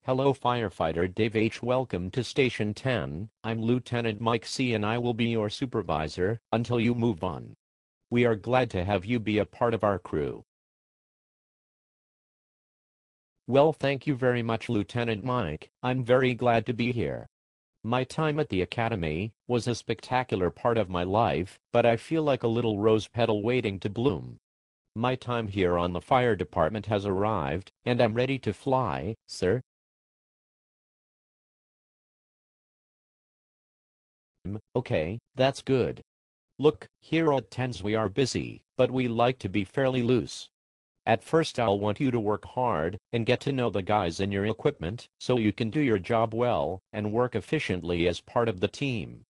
Hello Firefighter Dave H. Welcome to Station 10. I'm Lieutenant Mike C. and I will be your supervisor until you move on. We are glad to have you be a part of our crew. Well, thank you very much, Lieutenant Mike. I'm very glad to be here. My time at the academy was a spectacular part of my life, but I feel like a little rose petal waiting to bloom. My time here on the fire department has arrived, and I'm ready to fly, sir. Okay, that's good. Look, here at TENS we are busy, but we like to be fairly loose. At first I'll want you to work hard and get to know the guys in your equipment so you can do your job well and work efficiently as part of the team.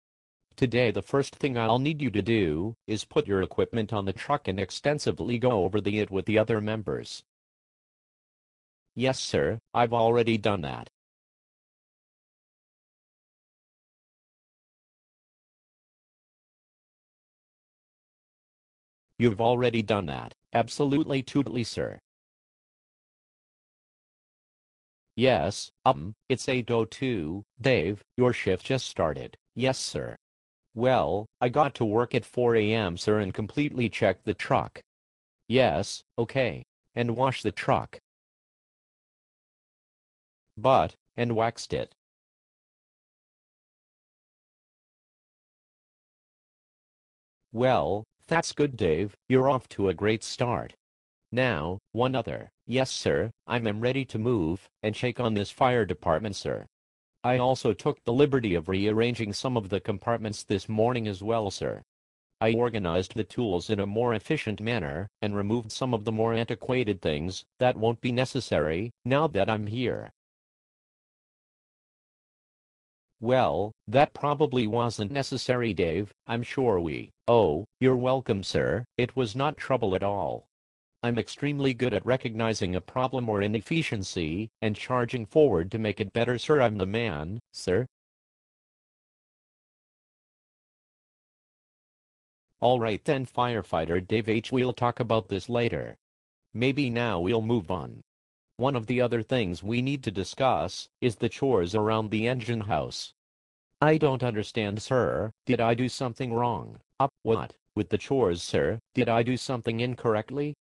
Today the first thing I'll need you to do is put your equipment on the truck and extensively go over it with the other members. Yes, sir, I've already done that. You've already done that. Absolutely totally, sir. Yes, it's 8:02, Dave, your shift just started. Yes, sir. Well, I got to work at 4 a.m., sir, and completely checked the truck. Yes, okay. And washed the truck. And waxed it. Well, that's good, Dave. You're off to a great start. Now, one other. Yes, sir, I'm ready to move and check on this fire department, sir. I also took the liberty of rearranging some of the compartments this morning as well, sir. I organized the tools in a more efficient manner and removed some of the more antiquated things that won't be necessary now that I'm here. Well, that probably wasn't necessary, Dave. I'm sure Oh, you're welcome, sir. It was not trouble at all. I'm extremely good at recognizing a problem or inefficiency and charging forward to make it better, sir. I'm the man, sir. Alright then, Firefighter Dave H. We'll talk about this later. Maybe now we'll move on. One of the other things we need to discuss is the chores around the engine house. I don't understand, sir. Did I do something wrong? What? With the chores, sir? Did I do something incorrectly?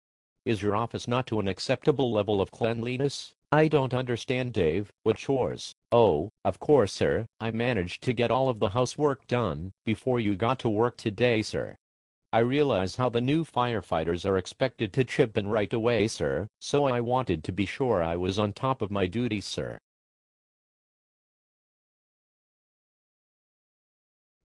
Is your office not to an acceptable level of cleanliness? I don't understand, Dave. What chores? Oh, of course, sir. I managed to get all of the housework done before you got to work today, sir. I realize how the new firefighters are expected to chip in right away, sir, so I wanted to be sure I was on top of my duties, sir.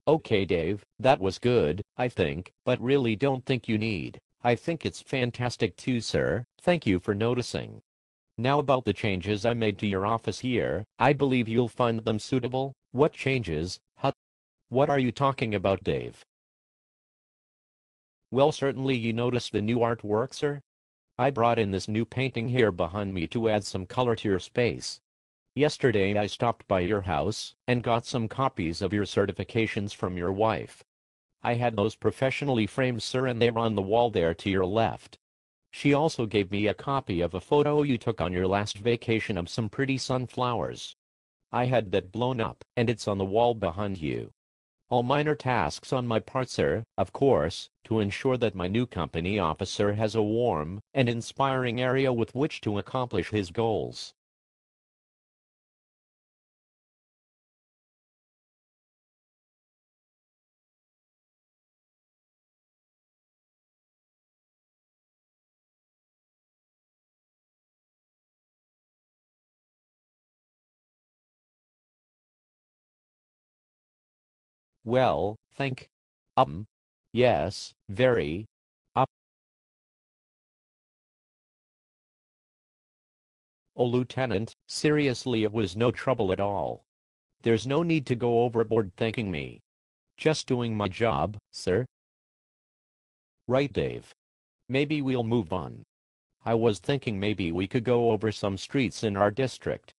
Okay, Dave, that was good, I think, but really don't think you need. I think it's fantastic too, sir. Thank you for noticing. Now about the changes I made to your office here, I believe you'll find them suitable. What changes? What are you talking about, Dave? Well, certainly you noticed the new artwork, sir? I brought in this new painting here behind me to add some color to your space. Yesterday I stopped by your house and got some copies of your certifications from your wife. I had those professionally framed, sir, and they're on the wall there to your left. She also gave me a copy of a photo you took on your last vacation of some pretty sunflowers. I had that blown up, and it's on the wall behind you. All minor tasks on my part, sir, of course, to ensure that my new company officer has a warm and inspiring area with which to accomplish his goals. Well, yes, very. Up. Oh, Lieutenant, seriously, it was no trouble at all. There's no need to go overboard thanking me. Just doing my job, sir. Right, Dave. Maybe we'll move on. I was thinking maybe we could go over some streets in our district.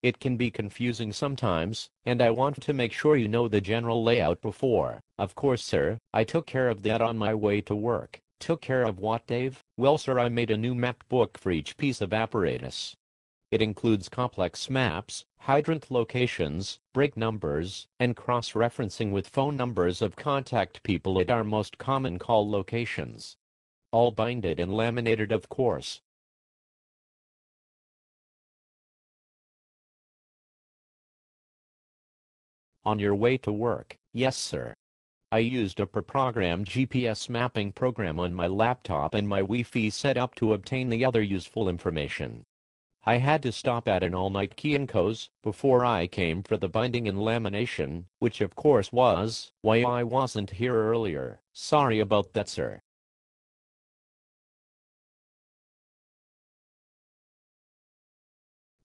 It can be confusing sometimes, and I want to make sure you know the general layout before. Of course, sir, I took care of that on my way to work. Took care of what, Dave? Well, sir, I made a new map book for each piece of apparatus. It includes complex maps, hydrant locations, break numbers, and cross-referencing with phone numbers of contact people at our most common call locations. All binded and laminated, of course. On your way to work? Yes, sir. I used a pre-programmed GPS mapping program on my laptop and my Wi-Fi setup to obtain the other useful information. I had to stop at an all-night Kinko's before I came for the binding and lamination, which of course was why I wasn't here earlier. Sorry about that, sir.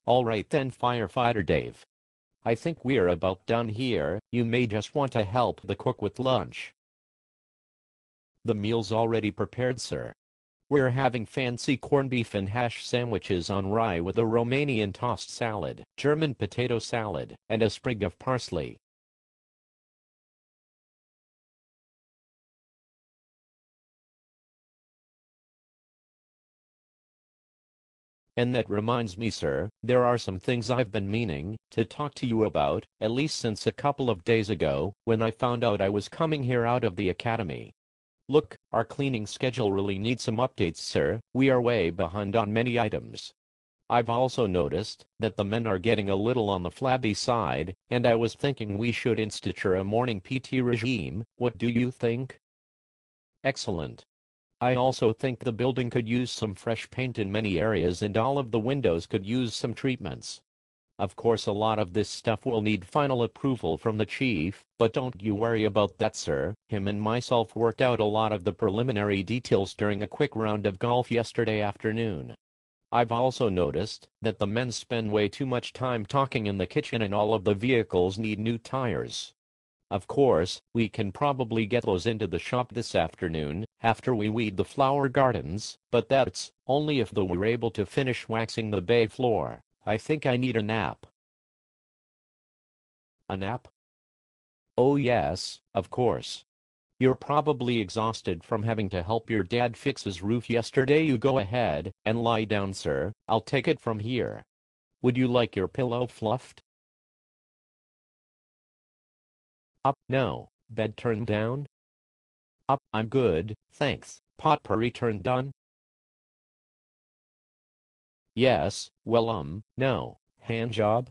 Alright then, Firefighter Dave. I think we're about done here. You may just want to help the cook with lunch. The meal's already prepared, sir. We're having fancy corned beef and hash sandwiches on rye with a Romanian tossed salad, German potato salad, and a sprig of parsley. And that reminds me, sir, there are some things I've been meaning to talk to you about, at least since a couple of days ago, when I found out I was coming here out of the academy. Look, our cleaning schedule really needs some updates, sir. We are way behind on many items. I've also noticed that the men are getting a little on the flabby side, and I was thinking we should institute a morning PT regime. What do you think? Excellent. I also think the building could use some fresh paint in many areas and all of the windows could use some treatments. Of course, a lot of this stuff will need final approval from the chief, but don't you worry about that, sir. Him and myself worked out a lot of the preliminary details during a quick round of golf yesterday afternoon. I've also noticed that the men spend way too much time talking in the kitchen and all of the vehicles need new tires. Of course, we can probably get those into the shop this afternoon, after we weed the flower gardens, but that's only if we're able to finish waxing the bay floor. I think I need a nap. A nap? Oh yes, of course. You're probably exhausted from having to help your dad fix his roof yesterday. You go ahead and lie down, sir. I'll take it from here. Would you like your pillow fluffed? Up, no. Bed turned down? Up, I'm good, thanks. Potpourri turned on? Yes, well, no. Hand job?